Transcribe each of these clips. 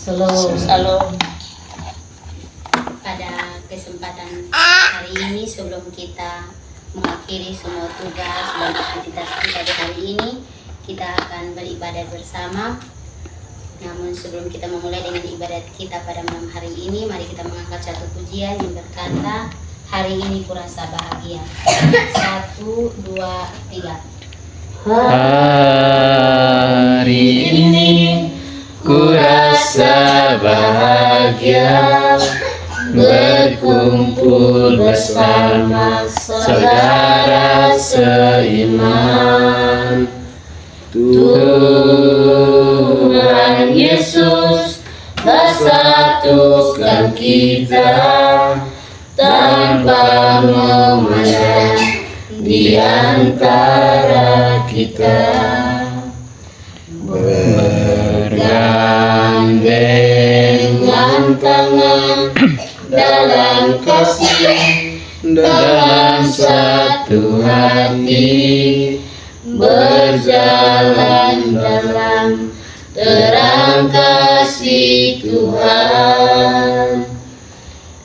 Shalom. Pada kesempatan hari ini, sebelum kita mengakhiri semua tugas dan aktivitas kita di hari ini, kita akan beribadat bersama. Namun sebelum kita memulai dengan ibadat kita pada malam hari ini, mari kita mengangkat satu pujian yang berkata, hari ini kurasa bahagia. 1, 2, 3. Hari ini kurasa bahagia berkumpul bersama saudara seiman. Tuhan Yesus bersatukan kita tanpa memandang di antara kita, bergandengan tangan dalam kasih, dalam satu hati, berjalan dalam terang kasih Tuhan.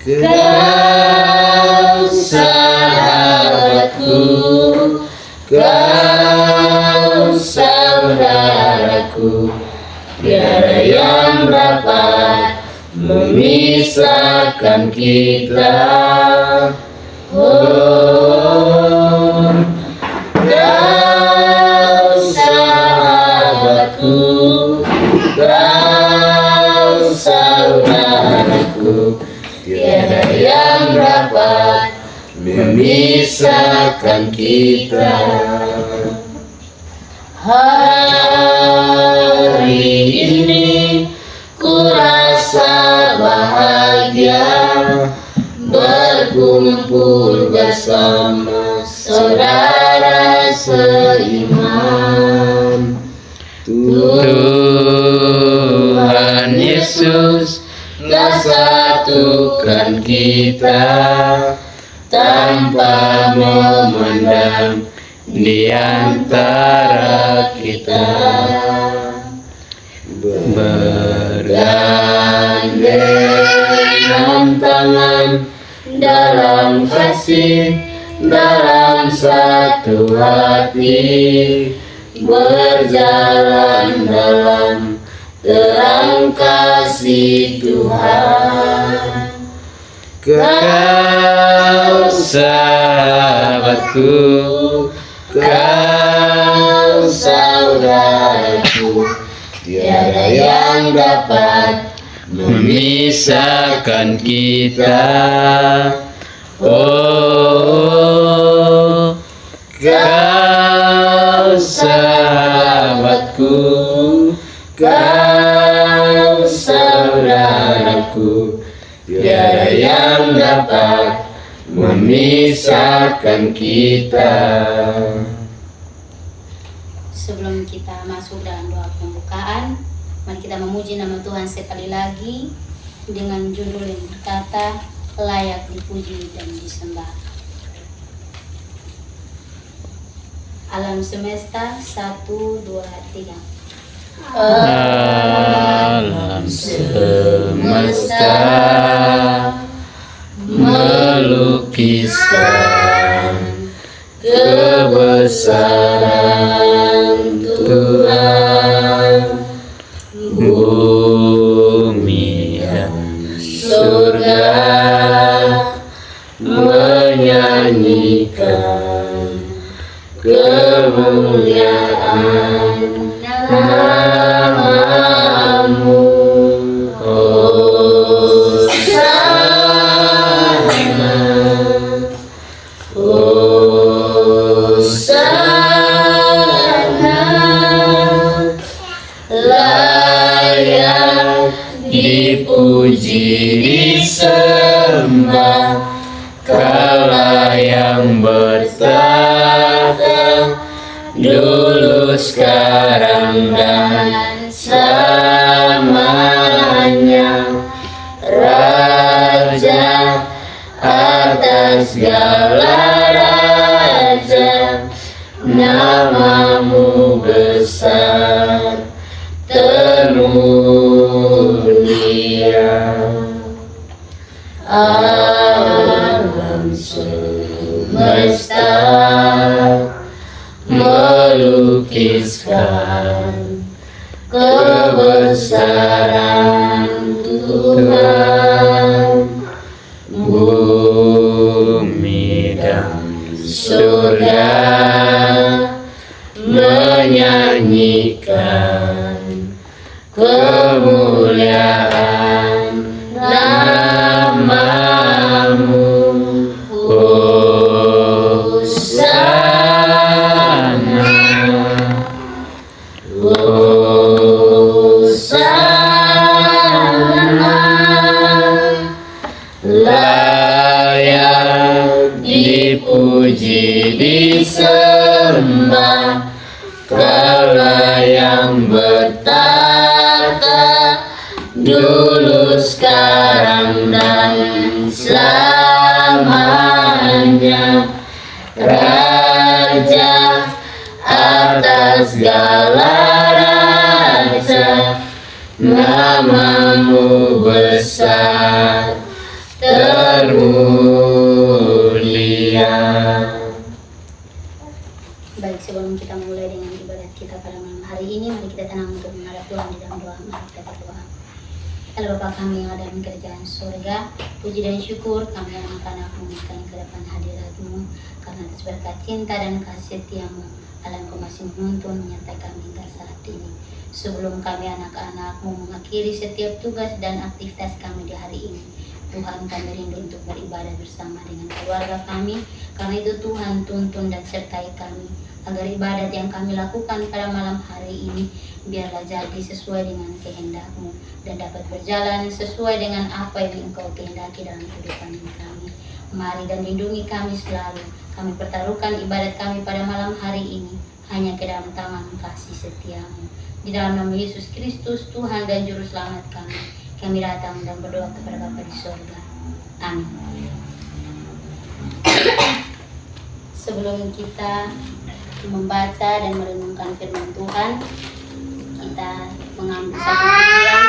Kau sahabatku, kau saudaraku, tiada yang dapat memisahkan kita. Oh, kau sahabatku, kau saudaraku, tiada yang dapat memisahkan kita. Hari ini kurasa bahagia berkumpul bersama saudara seiman. Tuhan Yesus satukan kita tanpa memandang di antara kita, bergandengan tangan dalam kasih, dalam satu hati, berjalan dalam terang kasih Tuhan. Kau sahabatku, kau saudaraku, tiada yang dapat memisahkan kita. Oh, kau sahabatku, kau saudaraku, tiada yang dapat memisahkan kita. Sebelum kita masuk dalam doa pembukaan, mari kita memuji nama Tuhan sekali lagi dengan judul yang berkata, layak dipuji dan disembah. Alam semesta, 1, 2, 3. Alam semesta melukiskan kebesaran Tuhan, bumi dan surga menyanyikan kemuliaan namamu. Hosana, Hosana, layak dipuji disembah, Kaulah yang bertahta dulu, sekarang dan selamanya, Raja atas segala raja, namamu besar, temurni. Tuhan, kebesaran Tuhan, bumi dan surga menyanyikan kemuliaan nama-Mu. Hosana, Hosana, layak dipuji disembah Kaulah yang bertata dulu, sekarang, dan selamanya. Raja atas segala raja, nama-Mu besar termulia. Baik, sebelum kita mulai dengan ibadat kita pada malam hari ini, mari kita tenang untuk menghadap Tuhan di dalam doa. Mari kita berdoa. Allah Bapa kami yang ada di kerajaan surga, puji dan syukur kami anak-anak-Mu kami ke depan hadirat-Mu, karena atas berkat cinta dan kasih setiamu, Allah Engkau masih menuntun menyertai kami hingga saat ini. Sebelum kami anak-anak-Mu mengakhiri setiap tugas dan aktivitas kami di hari ini, Tuhan, kami rindu untuk beribadah bersama dengan keluarga kami. Karena itu Tuhan, tuntun dan sertai kami, agar ibadat yang kami lakukan pada malam hari ini biarlah jadi sesuai dengan kehendak-Mu dan dapat berjalan sesuai dengan apa yang Engkau kehendaki dalam kehidupan kami. Mari dan lindungi kami selalu. Kami pertaruhkan ibadat kami pada malam hari ini hanya ke dalam tangan kasih setia-Mu. Di dalam nama Yesus Kristus, Tuhan dan Juru Selamat kami, kami datang dan berdoa kepada Bapa di surga. Amin. Sebelum kita membaca dan merenungkan firman Tuhan, kita mengambil satu pujian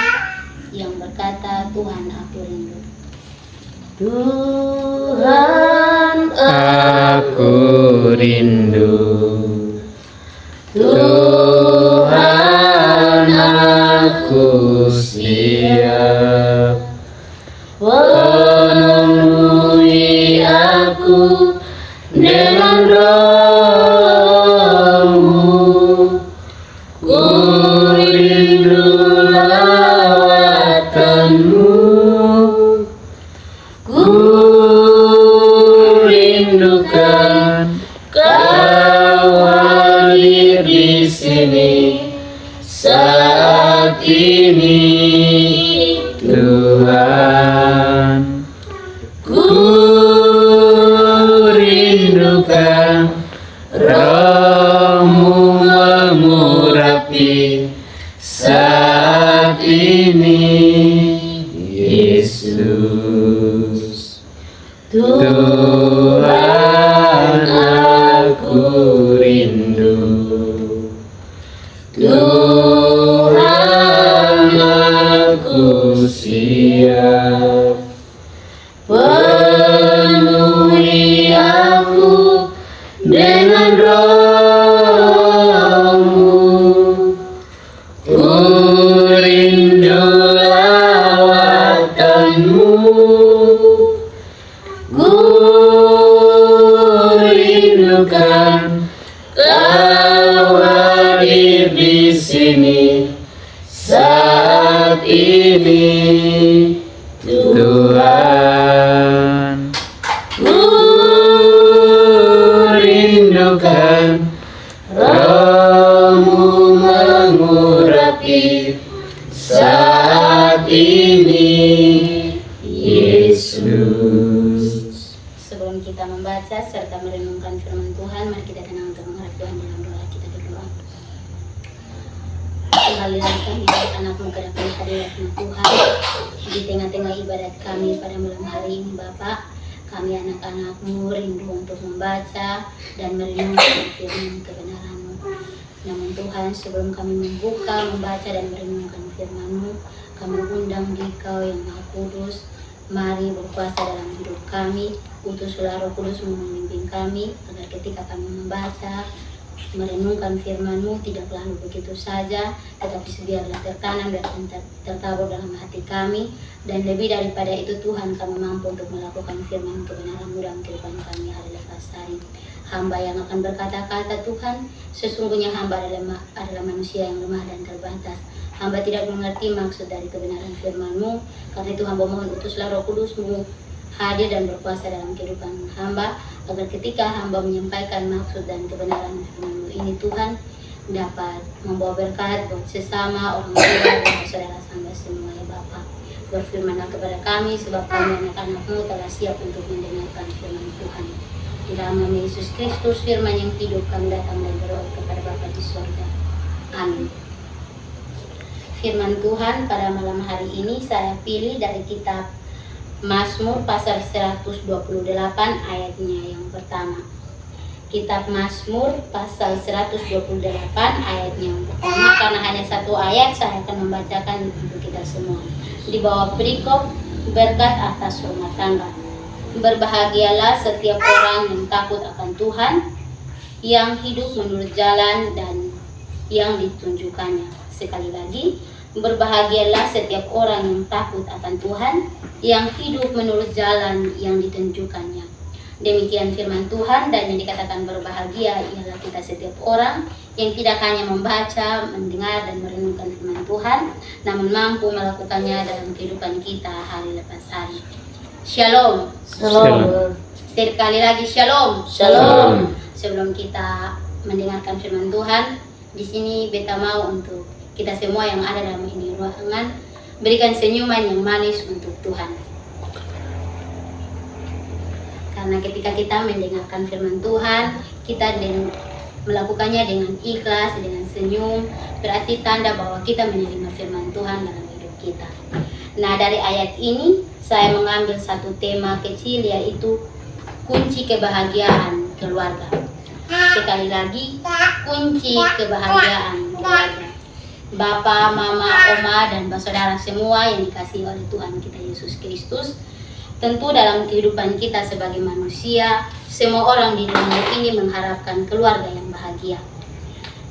yang berkata, Tuhan aku rindu. Tuhan aku rindu, Tuhan aku siap, penuhi aku dengan roh-Mu. Ku rindu lawatan-Mu, ku rindukan Kau hadir di sini saat ini, Tuhan. Ku rindukan Roh-Mu mengurapi saat ini, Yesus. Tuhan aku rindu, Tuhan aku siap, penuhi aku dengan roh-Mu. Ku rindu lawatan-Mu, ku rindukan Kau hadir di sini saat ini, Tuhan. Ku rindukan Roh-Mu mengurapi saat ini, Yesus. Sebelum kita membaca serta merenungkan firman Tuhan, mari kita tenang untuk menghadap Tuhan dalam doa. Kita berdoa. Kembali lagi kami anak-anak-Mu ke depan hadirat-Mu Tuhan, di tengah-tengah ibadat kami pada malam hari ini Bapa. Kami anak-anak-Mu rindu untuk membaca dan merenungkan firman kebenaran-Mu. Namun Tuhan, sebelum kami membuka, membaca dan merenungkan firman-Mu, kami undang Dikau yang Maha Kudus, mari berkuasa dalam hidup kami. Utuslah Roh Kudus memimpin kami, agar ketika kami membaca, merenungkan firman-Mu tidak lalu begitu saja, tetapi biarlah tertanam dan tertabur dalam hati kami. Dan lebih daripada itu Tuhan, kami mampu untuk melakukan firman kebenaran-Mu dalam kehidupan kami hari lepas hari. Hamba yang akan berkata-kata Tuhan, sesungguhnya hamba adalah manusia yang lemah dan terbatas. Hamba tidak mengerti maksud dari kebenaran firman-Mu, karena itu hamba mohon utuslah Roh Kudus-Mu hadir dan berkuasa dalam kehidupan hamba, agar ketika hamba menyampaikan maksud dan kebenaran firman-Mu ini Tuhan, dapat membawa berkat buat sesama orang tua dan saudara hamba semua ya Bapa. Berfirmanlah kepada kami, sebab kami anak-anak-Mu telah siap untuk mendengarkan firman Tuhan. Di dalam nama Yesus Kristus, firman yang hidup, kami datang dan berdoa kepada Bapa di surga. Amin. Firman Tuhan pada malam hari ini saya pilih dari kitab Mazmur pasal 128 ayatnya yang pertama. Kitab Mazmur pasal 128 ayatnya yang pertama. Karena hanya satu ayat, saya akan membacakan untuk kita semua. Di bawah perikop berkat atas rumah tangga. Berbahagialah setiap orang yang takut akan Tuhan, yang hidup menurut jalan dan yang ditunjukkannya. Sekali lagi, berbahagialah setiap orang yang takut akan Tuhan, yang hidup menurut jalan yang ditunjukkannya. Demikian firman Tuhan, dan yang dikatakan berbahagia ialah kita setiap orang yang tidak hanya membaca, mendengar, dan merenungkan firman Tuhan, namun mampu melakukannya dalam kehidupan kita hari lepas hari. Shalom. Shalom. Sekali lagi shalom. Shalom. Sebelum kita mendengarkan firman Tuhan, di sini beta mau untuk kita semua yang ada dalam ini ruangan berikan senyuman yang manis untuk Tuhan. Karena ketika kita mendengarkan firman Tuhan, kita melakukannya dengan ikhlas, dengan senyum, berarti tanda bahwa kita menerima firman Tuhan dalam hidup kita. Nah, dari ayat ini saya mengambil satu tema kecil, yaitu kunci kebahagiaan keluarga. Sekali lagi, kunci kebahagiaan keluarga. Bapak, Mama, Oma, dan saudara semua yang dikasihi oleh Tuhan kita Yesus Kristus. Tentu dalam kehidupan kita sebagai manusia, semua orang di dunia ini mengharapkan keluarga yang bahagia.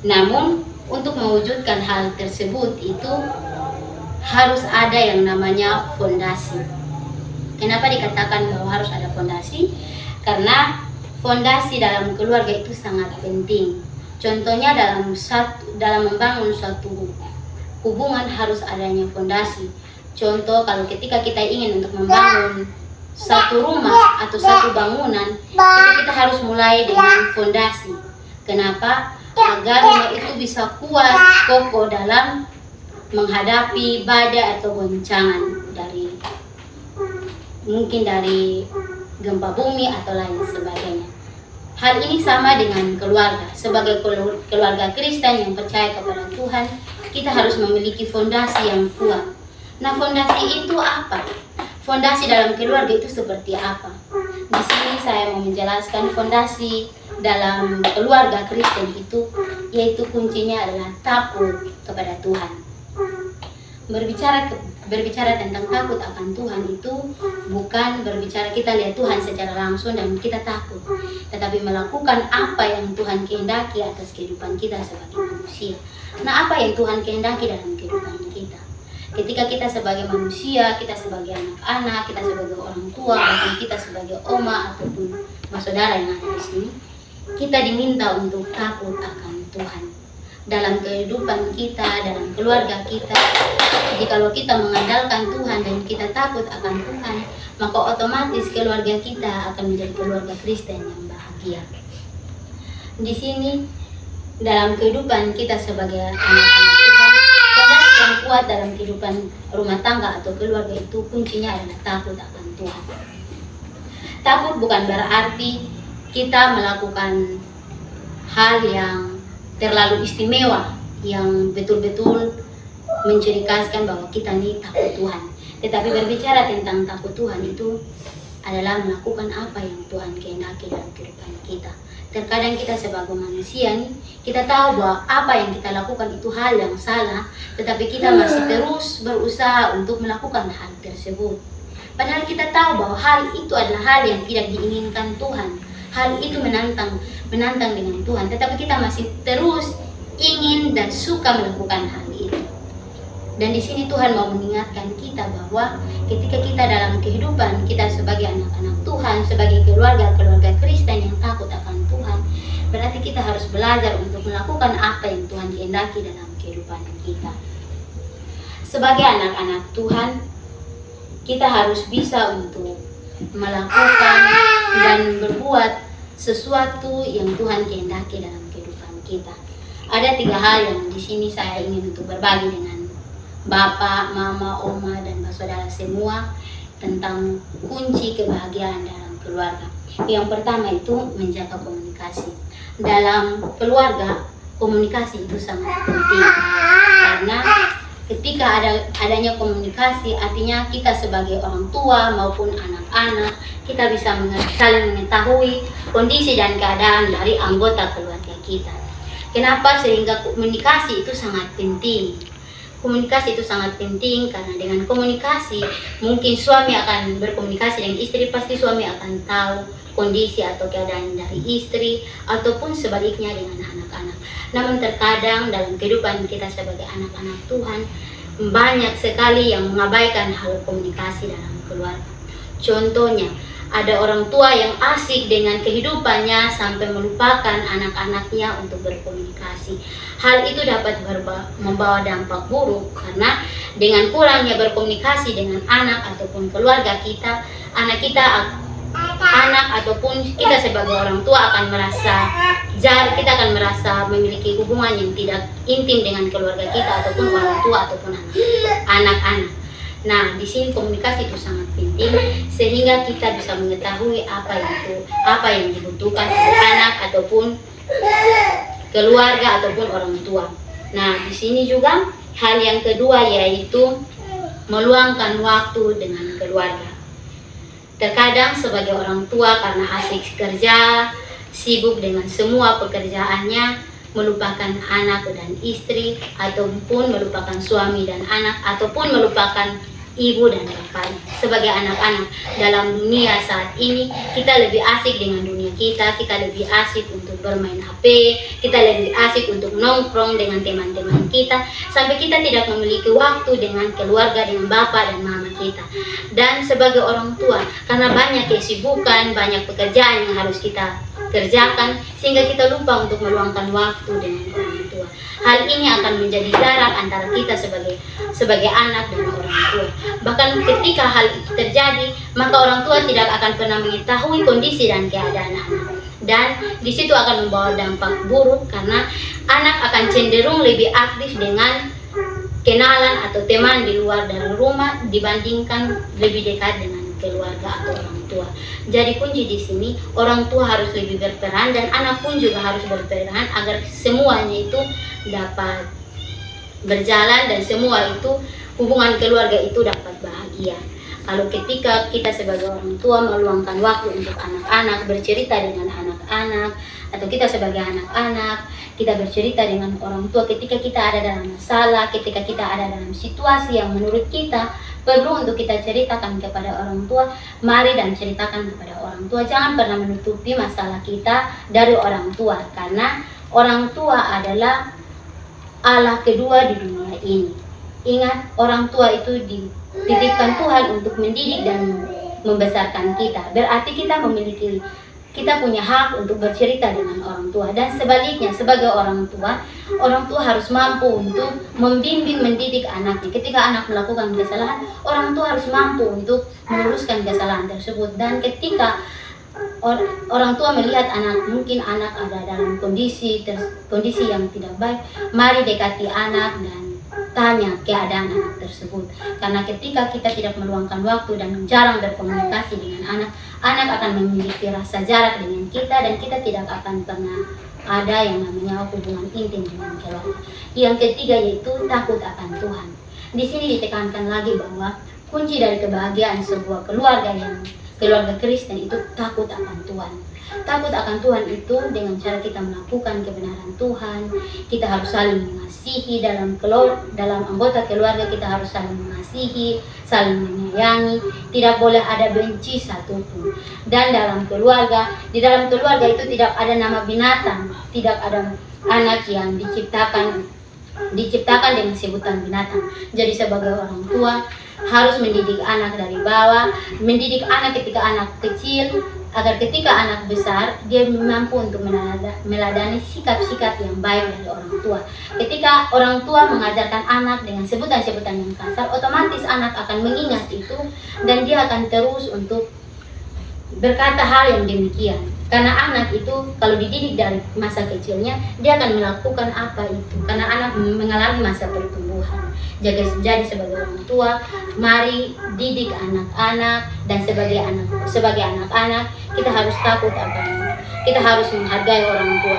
Namun, untuk mewujudkan hal tersebut itu harus ada yang namanya fondasi. Kenapa dikatakan bahwa harus ada fondasi? Karena fondasi dalam keluarga itu sangat penting. Contohnya dalam membangun suatu hubungan harus adanya fondasi. Contoh, kalau ketika kita ingin untuk membangun satu rumah atau satu bangunan, kita harus mulai dengan fondasi. Kenapa? Agar rumah itu bisa kuat, kokoh dalam menghadapi badai atau goncangan mungkin dari gempa bumi atau lain sebagainya. Hal ini sama dengan keluarga. Sebagai keluarga Kristen yang percaya kepada Tuhan, kita harus memiliki fondasi yang kuat. Nah, fondasi itu apa? Fondasi dalam keluarga itu seperti apa? Di sini saya mau menjelaskan fondasi dalam keluarga Kristen itu, yaitu kuncinya adalah takut kepada Tuhan. Berbicara tentang takut akan Tuhan itu bukan berbicara kita lihat Tuhan secara langsung dan kita takut, tetapi melakukan apa yang Tuhan kehendaki atas kehidupan kita sebagai manusia. Nah, apa yang Tuhan kehendaki dalam kehidupan kita? Ketika kita sebagai manusia, kita sebagai anak-anak, kita sebagai orang tua, bahkan kita sebagai oma ataupun saudara yang ada di sini, kita diminta untuk takut akan Tuhan. Dalam kehidupan kita, dalam keluarga kita, jikalau kita mengandalkan Tuhan dan kita takut akan Tuhan, maka otomatis keluarga kita akan menjadi keluarga Kristen yang bahagia. Di sini, dalam kehidupan kita sebagai anak-anak Tuhan, fondasi yang kuat dalam kehidupan rumah tangga atau keluarga itu kuncinya adalah takut akan Tuhan. Takut bukan berarti kita melakukan hal yang terlalu istimewa, yang betul-betul menciri khaskan bahwa kita ini takut Tuhan. Tetapi berbicara tentang takut Tuhan itu adalah melakukan apa yang Tuhan kehendaki dalam kehidupan kita. Terkadang kita sebagai manusia nih, kita tahu bahwa apa yang kita lakukan itu hal yang salah, tetapi kita masih terus berusaha untuk melakukan hal tersebut. Padahal kita tahu bahwa hal itu adalah hal yang tidak diinginkan Tuhan, hal itu menantang dengan Tuhan, tetapi kita masih terus ingin dan suka melakukan hal itu. Dan di sini Tuhan mau mengingatkan kita bahwa ketika kita dalam kehidupan kita sebagai anak-anak Tuhan, sebagai keluarga Kristen yang takut akan Tuhan, berarti kita harus belajar untuk melakukan apa yang Tuhan kehendaki dalam kehidupan kita. Sebagai anak-anak Tuhan, kita harus bisa untuk melakukan dan berbuat sesuatu yang Tuhan kehendaki dalam kehidupan kita. Ada 3 hal yang di sini saya ingin untuk berbagi dengan Bapak, Mama, Oma, dan saudara semua tentang kunci kebahagiaan dalam keluarga. Yang pertama itu menjaga komunikasi. Dalam keluarga, komunikasi itu sangat penting. Karena ketika adanya komunikasi, artinya kita sebagai orang tua maupun anak-anak, kita bisa saling mengetahui kondisi dan keadaan dari anggota keluarga kita. Kenapa? Sehingga komunikasi itu sangat penting. Komunikasi itu sangat penting karena dengan komunikasi mungkin suami akan berkomunikasi dengan istri, pasti suami akan tahu kondisi atau keadaan dari istri ataupun sebaliknya dengan anak-anak. Namun terkadang dalam kehidupan kita sebagai anak-anak Tuhan banyak sekali yang mengabaikan hal komunikasi dalam keluarga. Contohnya, ada orang tua yang asik dengan kehidupannya sampai melupakan anak-anaknya untuk berkomunikasi. Hal itu dapat membawa dampak buruk karena dengan kurangnya berkomunikasi dengan anak ataupun keluarga kita, anak ataupun kita sebagai orang tua akan kita akan merasa memiliki hubungan yang tidak intim dengan keluarga kita ataupun orang tua ataupun anak-anak. Nah, di sini komunikasi itu sangat penting sehingga kita bisa mengetahui apa yang dibutuhkan oleh anak ataupun keluarga ataupun orang tua. Nah, di sini juga hal yang kedua yaitu meluangkan waktu dengan keluarga. Terkadang sebagai orang tua karena asik kerja, sibuk dengan semua pekerjaannya, melupakan anak dan istri, ataupun melupakan suami dan anak, ataupun melupakan ibu dan bapak. Sebagai anak-anak dalam dunia saat ini, kita lebih asik dengan dunia kita lebih asik untuk bermain HP, kita lebih asik untuk nongkrong dengan teman-teman kita, sampai kita tidak memiliki waktu dengan keluarga, dengan bapak dan mama kita. Dan sebagai orang tua, karena banyak kesibukan, banyak pekerjaan yang harus kita kerjakan, sehingga kita lupa untuk meluangkan waktu dengan orang tua. Hal ini akan menjadi jarak antara kita sebagai anak dan orang tua. Bahkan ketika hal itu terjadi, maka orang tua tidak akan pernah mengetahui kondisi dan keadaan anak. Dan di situ akan membawa dampak buruk karena anak akan cenderung lebih aktif dengan kenalan atau teman di luar dari rumah dibandingkan lebih dekat dengan keluarga atau orang tua. Jadi kunci di sini orang tua harus lebih berperan dan anak pun juga harus berperan agar semuanya itu dapat berjalan dan semua itu hubungan keluarga itu dapat bahagia. Kalau ketika kita sebagai orang tua meluangkan waktu untuk anak-anak, bercerita dengan anak-anak, atau kita sebagai anak-anak, kita bercerita dengan orang tua ketika kita ada dalam masalah, ketika kita ada dalam situasi yang menurut kita perlu untuk kita ceritakan kepada orang tua, mari dan ceritakan kepada orang tua. Jangan pernah menutupi masalah kita dari orang tua, karena orang tua adalah Allah kedua di dunia ini. Ingat, orang tua itu dititipkan Tuhan untuk mendidik dan membesarkan kita. Berarti kita punya hak untuk bercerita dengan orang tua. Dan sebaliknya, sebagai orang tua harus mampu untuk membimbing, mendidik anaknya. Ketika anak melakukan kesalahan, orang tua harus mampu untuk meluruskan kesalahan tersebut. Dan ketika orang tua melihat mungkin anak ada dalam kondisi yang tidak baik, mari dekati anak dan tanya keadaan anak tersebut. Karena ketika kita tidak meluangkan waktu dan jarang berkomunikasi dengan anak akan memiliki rasa jarak dengan kita dan kita tidak akan pernah ada yang namanya hubungan intim dengan keluarga. Yang ketiga yaitu takut akan Tuhan. Di sini ditekankan lagi bahwa kunci dari kebahagiaan sebuah keluarga Kristen itu takut akan Tuhan. Takut akan Tuhan itu dengan cara kita melakukan kebenaran Tuhan. Kita harus saling mengasihi dalam anggota keluarga, kita harus saling mengasihi, saling menyayangi. Tidak boleh ada benci satupun. Dan di dalam keluarga itu tidak ada nama binatang, tidak ada anak yang diciptakan dengan sebutan binatang. Jadi sebagai orang tua harus mendidik anak dari bawah, mendidik anak ketika anak kecil, agar ketika anak besar dia mampu untuk meladani sikap-sikap yang baik dari orang tua. Ketika orang tua mengajarkan anak dengan sebutan-sebutan yang kasar, otomatis anak akan mengingat itu dan dia akan terus untuk berkata hal yang demikian. Karena anak itu kalau dididik dari masa kecilnya, dia akan melakukan apa itu. Karena anak mengalami masa pertumbuhan. Jadi sebagai orang tua, mari didik anak-anak, dan sebagai anak-anak kita harus takut kita harus menghargai orang tua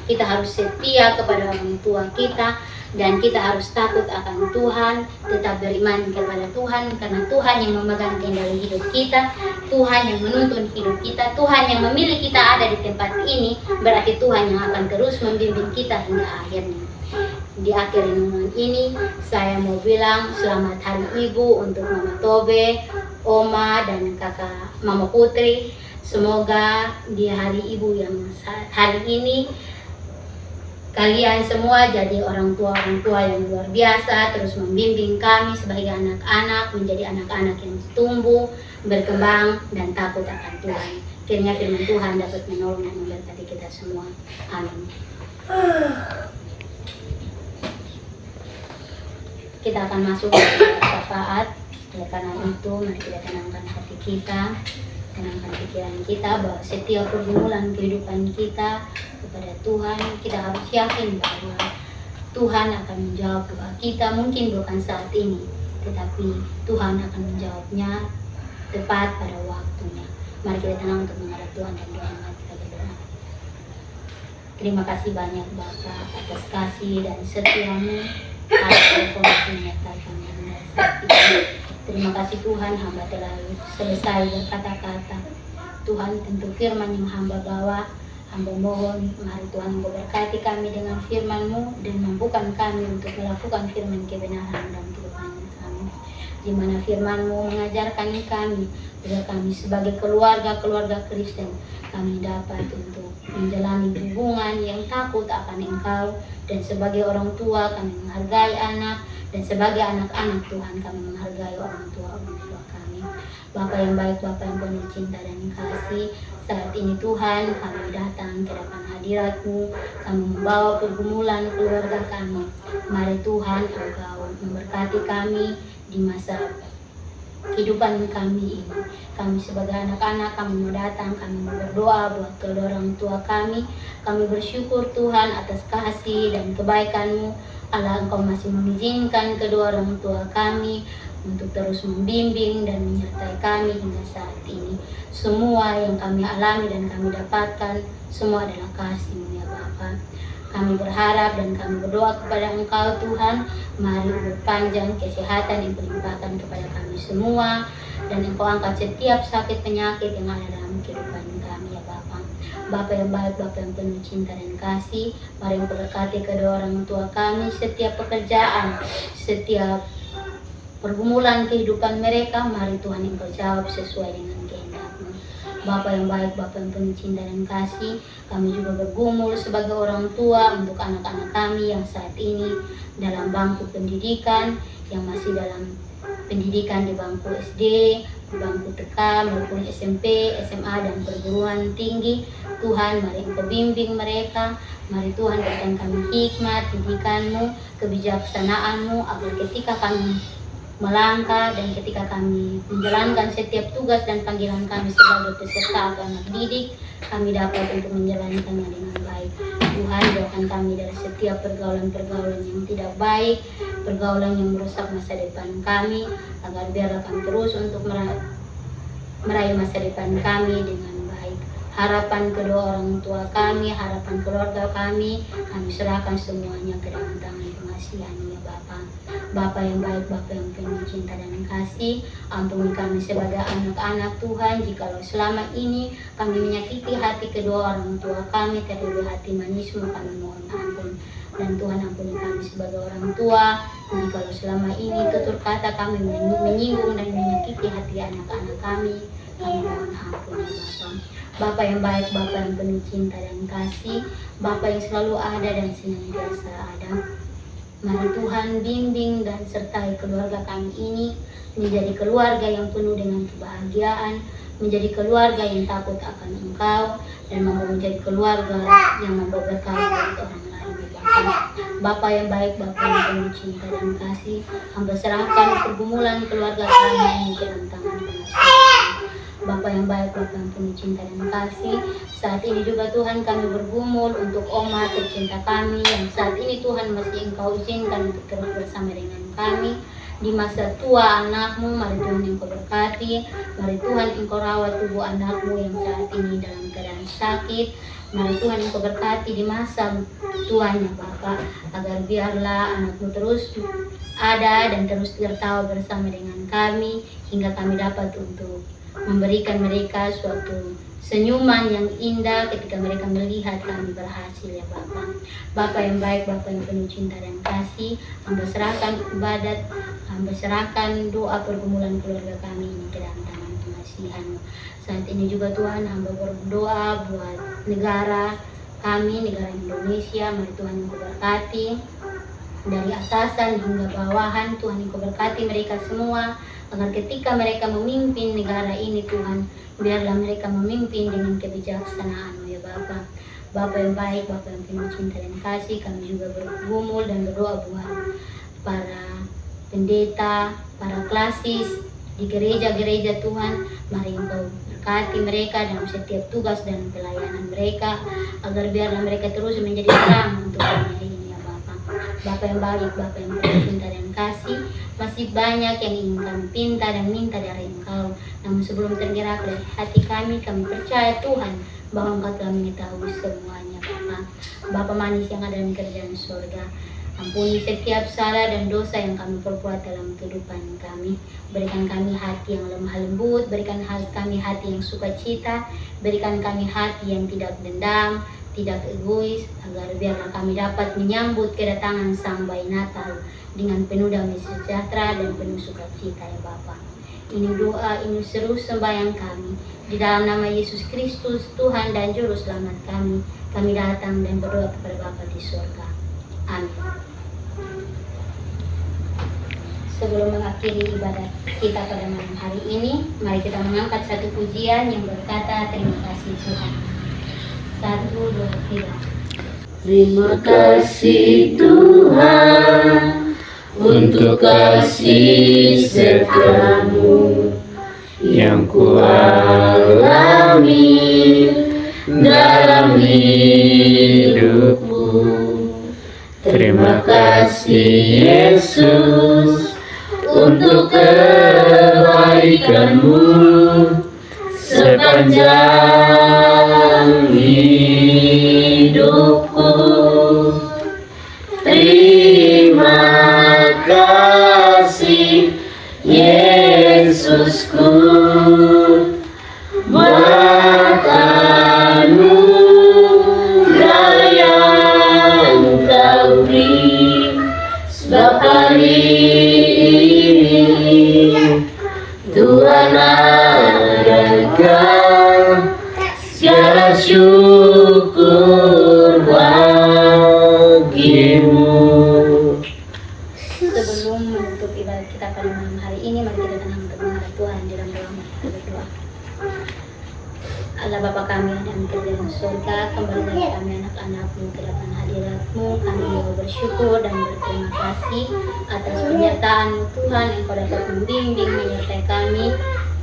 kita harus setia kepada orang tua kita, dan kita harus takut akan Tuhan, tetap beriman kepada Tuhan, karena Tuhan yang memegang kendali hidup kita, Tuhan yang menuntun hidup kita, Tuhan yang memilih kita ada di tempat ini, berarti Tuhan yang akan terus membimbing kita hingga akhirnya. Di akhir renungan ini, saya mau bilang selamat Hari Ibu untuk Mama Tobe, Oma, dan kakak Mama Putri. Semoga di Hari Ibu yang hari ini, kalian semua jadi orang tua yang luar biasa, terus membimbing kami sebagai anak-anak menjadi anak-anak yang tumbuh, berkembang, dan takut akan Tuhan. Kiranya firman Tuhan dapat menolong dan memberkati kita semua. Amin. Kita akan masuk ke syafaat. Oleh karena itu, mari kita tenangkan hati kita, tenangkan pikiran kita, bahwa setiap pergumulan kehidupan kita kepada Tuhan, kita harus yakin bahwa Tuhan akan menjawab doa kita. Mungkin bukan saat ini, tetapi Tuhan akan menjawabnya tepat pada waktunya. Mari kita tenang untuk menghadap Tuhan dan doa. Kita berdoa. Terima kasih banyak Bapa atas kasih dan setiamu, atas informasi menyertai kami hingga saat ini. Terima kasih Tuhan, hamba telah selesai berkata-kata. Tuhan, tentu firman yang hamba bawa, hamba mohon, mari Tuhan Engkau berkati kami dengan firman-Mu dan mampukan kami untuk melakukan firman kebenaran dalam kehidupan kami. Di mana firman-Mu mengajarkan kami, agar kami sebagai keluarga Kristen, kami dapat untuk menjalani hubungan yang takut akan Engkau, dan sebagai orang tua kami menghargai anak, dan sebagai anak-anak Tuhan kami menghargai orang tua kami. Bapa yang baik, Bapa yang penuh cinta dan kasih, saat ini Tuhan kami datang ke depan hadirat-Mu, kami membawa pergumulan keluarga kami. Mari Tuhan Engkau memberkati kami di masa kehidupan kami ini. Kami sebagai anak-anak, kami mau datang, kami mau berdoa buat kedua orang tua kami. Kami bersyukur Tuhan atas kasih dan kebaikan-Mu. Allah, Engkau masih mengizinkan kedua orang tua kami untuk terus membimbing dan menyertai kami hingga saat ini. Semua yang kami alami dan kami dapatkan, semua adalah kasih-Mu ya Bapa. Kami berharap dan kami berdoa kepada Engkau Tuhan, mari berpanjang kesehatan yang dilimpahkan kepada kami semua, dan Engkau angkat setiap sakit penyakit yang ada dalam kehidupan kami ya Bapa. Bapa yang baik, Bapa yang penuh cinta dan kasih, mari Engkau berkati kedua orang tua kami, setiap pekerjaan, setiap pergumulan kehidupan mereka, mari Tuhan Engkau jawab sesuai dengan kehendak-Mu. Bapa yang baik, Bapa yang penuh cinta dan kasih, kami juga bergumul sebagai orang tua untuk anak-anak kami yang saat ini dalam bangku pendidikan, yang masih dalam pendidikan di bangku SD, bangku TK maupun SMP, SMA, dan perguruan tinggi. Tuhan, mari Engkau bimbing mereka. Mari Tuhan berikan kami hikmat, didikan-Mu, kebijaksanaan-Mu, agar ketika kami melangkah dan ketika kami menjalankan setiap tugas dan panggilan kami sebagai peserta agama didik, kami dapat untuk menjalankannya dengan baik. Tuhan, jauhkan kami dari setiap pergaulan-pergaulan yang tidak baik, pergaulan yang merusak masa depan kami, agar biarlah kami terus untuk meraih masa depan kami dengan baik. Harapan kedua orang tua kami, harapan keluarga kami serahkan semuanya ke dalam tangan kasihan-Mu ya Bapa. Bapa yang baik, Bapa yang penuh cinta dan kasih, ampuni kami sebagai anak-anak Tuhan, jikalau selama ini kami menyakiti hati kedua orang tua kami, terlebih hati manismu, kami mohon ampun. Dan Tuhan ampuni kami sebagai orang tua, jikalau selama ini tutur kata kami menyinggung dan menyakiti hati anak-anak kami mohon ampun ya Bapa. Bapa yang baik, Bapa yang penuh cinta dan kasih, Bapa yang selalu ada dan senantiasa ada. Mari Tuhan bimbing dan sertai keluarga kami ini menjadi keluarga yang penuh dengan kebahagiaan, menjadi keluarga yang takut akan Engkau, dan menjadi keluarga yang membawa berkah untuk orang lain. Bapa yang baik, Bapa yang penuh cinta dan kasih, hamba serahkan pergumulan keluarga kami ini ke dalam tangan Tuhan. Bapa yang baik, Bapa yang penuh cinta dan kasih, saat ini juga Tuhan kami bergumul untuk Oma tercinta kami yang saat ini Tuhan masih Engkau izinkan untuk terus bersama dengan kami di masa tua anakmu. Mari Tuhan Engkau berkati, mari Tuhan Engkau rawat tubuh anakmu yang saat ini dalam keadaan sakit. Mari Tuhan Engkau berkati di masa tuanya Bapa, agar biarlah anakmu terus ada dan terus tertawa bersama dengan kami hingga kami dapat untuk memberikan mereka suatu senyuman yang indah ketika mereka melihat kami berhasil ya Bapa. Bapa yang baik, Bapa yang penuh cinta dan kasih, hamba serahkan ibadat, hamba serahkan doa pergumulan keluarga kami ini ke dalam tangan pengasihan-Mu. Saat ini juga Tuhan hamba berdoa buat negara kami, negara Indonesia. Mari Tuhan Engkau berkati dari atasan hingga bawahan. Tuhan Engkau berkati mereka semua, agar ketika mereka memimpin negara ini Tuhan, biarlah mereka memimpin dengan kebijaksanaan ya Bapa. Bapa yang baik, Bapa yang penuh cinta dan kasih, kami juga bergumul dan berdoa buat para pendeta, para klasis di gereja-gereja Tuhan. Mari Engkau berkati mereka dalam setiap tugas dan pelayanan mereka, agar biarlah mereka terus menjadi terang untuk dunia ini ya Bapa. Bapa yang baik, Bapa yang penuh cinta dan kasih, masih banyak yang ingin kami pinta dan minta dari Engkau. Namun sebelum tergerak dari hati kami percaya Tuhan bahwa Engkau telah mengetahui semuanya Bapa. Bapa manis yang ada di kerajaan surga, ampuni setiap salah dan dosa yang kami perbuat dalam kehidupan kami. Berikan kami hati yang lemah lembut, berikan kami hati yang sukacita, berikan kami hati yang tidak dendam, tidak egois, agar biarlah kami dapat menyambut kedatangan Sang Bayi Natal dengan penuh damai sejahtera dan penuh sukacita ya Bapa. Ini doa, ini seru sembahyang kami di dalam nama Yesus Kristus, Tuhan dan Juru Selamat kami. Kami datang dan berdoa kepada Bapa di surga. Amin. Sebelum mengakhiri ibadat kita pada malam hari ini, mari kita mengangkat satu pujian yang berkata, terima kasih Tuhan. 1, 2, 3. Terima kasih Tuhan untuk kasih setiamu yang kualami dalam hidupku. Terima kasih Yesus untuk kebaikan-Mu sepanjang hidupku. Terima kasih Yesusku buat anugerah yang Kau beri. Sebab hari ini Tuhan adakan segala syukur bagimu. Sebelum menutup ibadat kita pada malam hari ini, mari kita tenang untuk menghadap Tuhan di dalam doa. Kita berdoa. Allah Bapa kami yang ada di kerajaan surga, kembali lagi kami anak-anak-Mu ke depan hadirat-Mu. Kami juga bersyukur dan berterima kasih atas penyertaan-Mu Tuhan, yang Kau dapat membimbing menyertai kami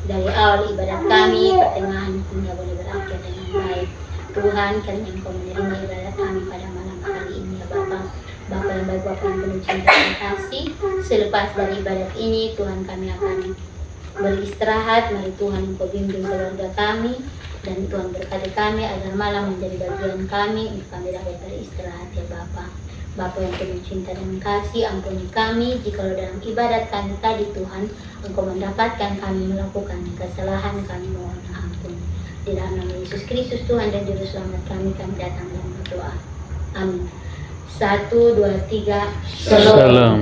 dari awal ibadat kami, pertengahan hingga boleh berakhir dengan baik. Tuhan, karena Engkau menerima ibadat kami pada malam hari ini ya Bapa. Bapa yang baik, Bapa yang penuh cinta dan kasih, selepas dari ibadat ini Tuhan kami akan beristirahat. Mari Tuhan Engkau bimbing keluarga kami, dan Tuhan berkati kami agar malam menjadi bagian kami untuk kami dapat beristirahat ya Bapa. Bapa yang penuh cinta dan kasih, ampuni kami jikalau dalam ibadat kami tadi Tuhan, Engkau mendapatkan kami melakukan kesalahan, kami mohon ampun. Di dalam nama Yesus Kristus Tuhan dan Juru Selamat kami datang dan berdoa. Amin. 1, 2, 3. Shalom. Salam.